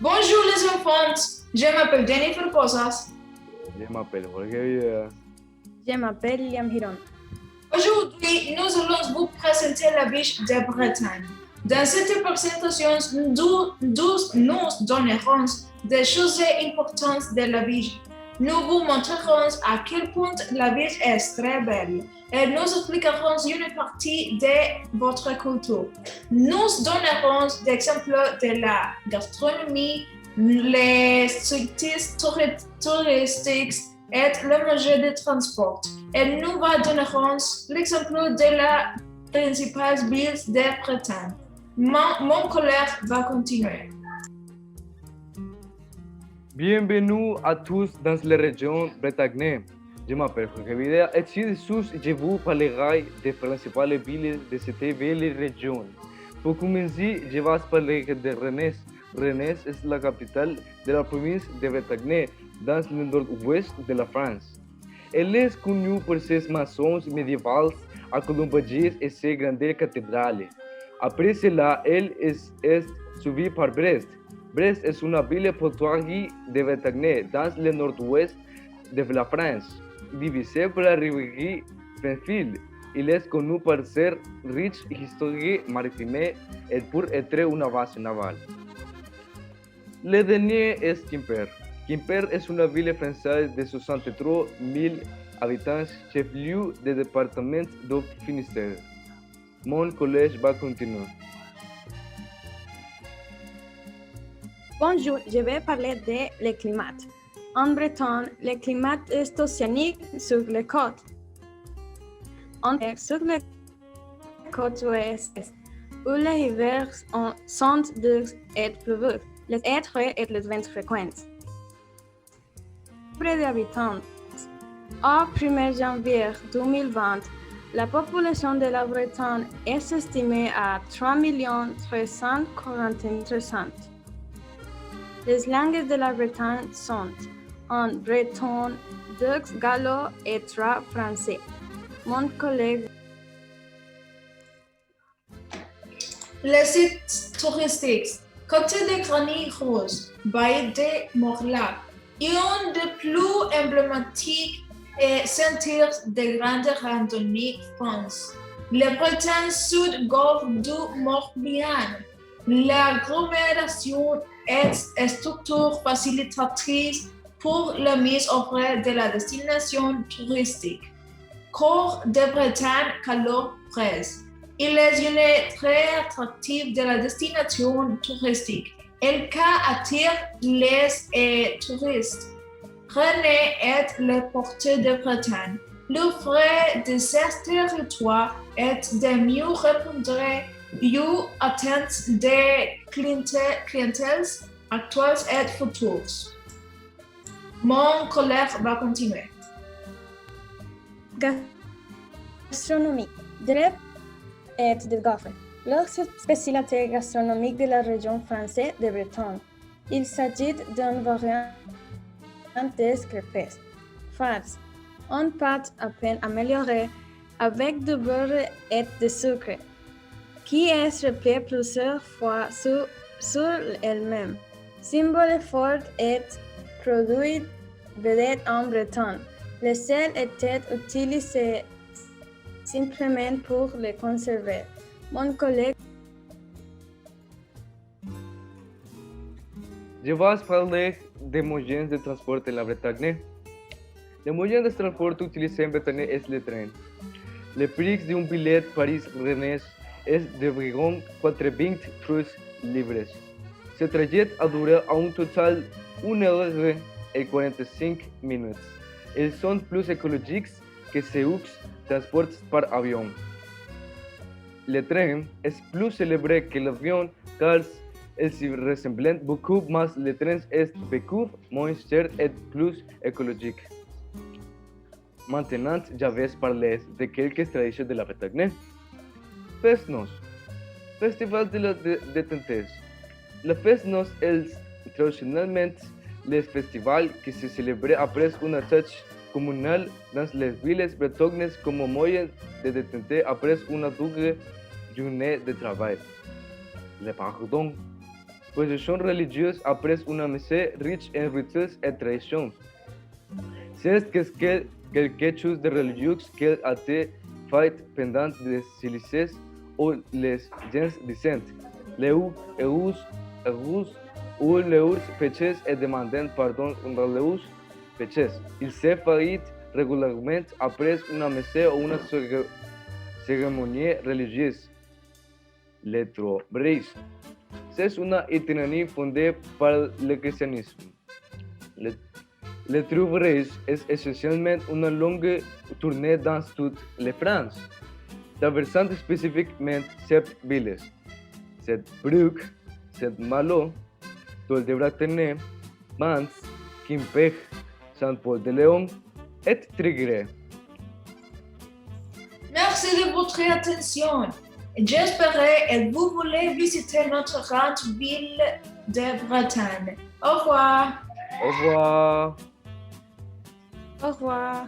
Bonjour les enfants, je m'appelle Jennifer Posas. Je m'appelle Jorge Videa. Je m'appelle Liam Hiron. Aujourd'hui, nous allons vous présenter la ville de Bretagne. Dans cette présentation, nous donnerons des choses importantes de la ville. Nous vous montrerons à quel point la ville est très belle et nous expliquerons une partie de votre culture. Nous donnerons des exemples de la gastronomie, les sites touristiques et le moyen de transport. Et nous vous donnerons l'exemple de la principale ville de Bretagne. Mon collègue va continuer. Bienvenue à tous dans la région bretagne. Je m'appelle Jorge Videa et ci-dessous je vous parlerai des principales villes de cette belle région. Pour commencer, je vais parler de Rennes. Rennes est la capitale de la province de Bretagne, dans le nord-ouest de la France. Elle est connue pour ses maisons médiévales à colombages et ses grandes cathédrales. Après cela, elle est suivie par Brest. Brest est une ville portuaire de Bretagne dans le nord-ouest de la France, divisée par la rivière Penfil. Il est connu par ser riche historique maritime et pour être une base navale. Le dernier est Quimper. Quimper est une ville française de 63 000 habitants, chef-lieu du département du Finistère. Mon collège va continuer. Bonjour, je vais parler de le climat. En Bretagne, le climat est océanique sur les côtes. Sur les côtes ouest, où les hivers sont doux et pluvieux, les étés et les vents fréquents. Nombre d'habitants. Au 1er janvier 2020, la population de la Bretagne est estimée à 3 341 000. Les langues de la Bretagne sont en breton, 2 gallo et 3 français. Mon collègue. Les sites touristiques. Côté de Granit Rose, Baie de Morlaix, un des plus emblématiques et centres de grande randonnée France. La Bretagne Sud, golfe du Morbihan. L'agglomération est structure facilitatrice pour la mise en œuvre de la destination touristique. Corps de Bretagne Calor-Presse. Il est une très attractive de la destination touristique. Elle attire les touristes. Rennes est le porteur de Bretagne. Le frais de ce territoire est de mieux répondre aux attentes des clientèles actuelles et futures. Mon collègue va continuer. Gastronomie. Drep et de gaufres. Leur spécialité gastronomique de la région française de Bretagne. Il s'agit d'une variante des crêpes. Farce. Une pâte à peine améliorée avec du beurre et du sucre, qui est répétée plusieurs fois sur elle-même. Symbole fort et produit vedette en Bretagne. Le sel était utilisé simplement pour le conserver. Mon collègue. Je vais parler des moyens de transport en la Bretagne. Le moyen de transport utilisé en Bretagne est le train. Le prix d'un billet Paris-Rennes est d'environ 83 livres. Ce trajet a duré en total 1 heure et 45 minutes. Ils sont plus écologiques que ceux transportés par avion. Le train est plus célèbre que l'avion car il se ressemble beaucoup, mais le train est beaucoup moins cher et plus écologique. Maintenant, je vais parler de quelques traditions de la Bretagne. Fest-Noz. Festival de la détente. La Fest-Noz est traditionnellement le festival qui se célèbre après une fête communale dans les villes bretonnes comme moyen de détente après une dure journée de travail. Le pardon. processions religieuses après une messe riche en rites et traditions. C'est quelque chose de religieux qui a été fait pendant des siècles où les gens disaient leurs ou leurs péchés et demandaient pardon dans leurs péchés. Il se fait régulièrement après une messe ou une cérémonie religieuse. Les trouvailles. C'est une itinéraire fondée par le christianisme. Les trouvailles est essentiellement une longue tournée dans toute la France, traversant spécifiquement 7 villes. 7 Bruges, 7 Malo, Dol de Braternay, Mans, Quimper, Saint-Paul-de-Léon et Trigueres. Merci de votre attention. J'espère que vous voulez visiter notre grande ville de Bretagne. Au revoir. Au revoir. Au revoir.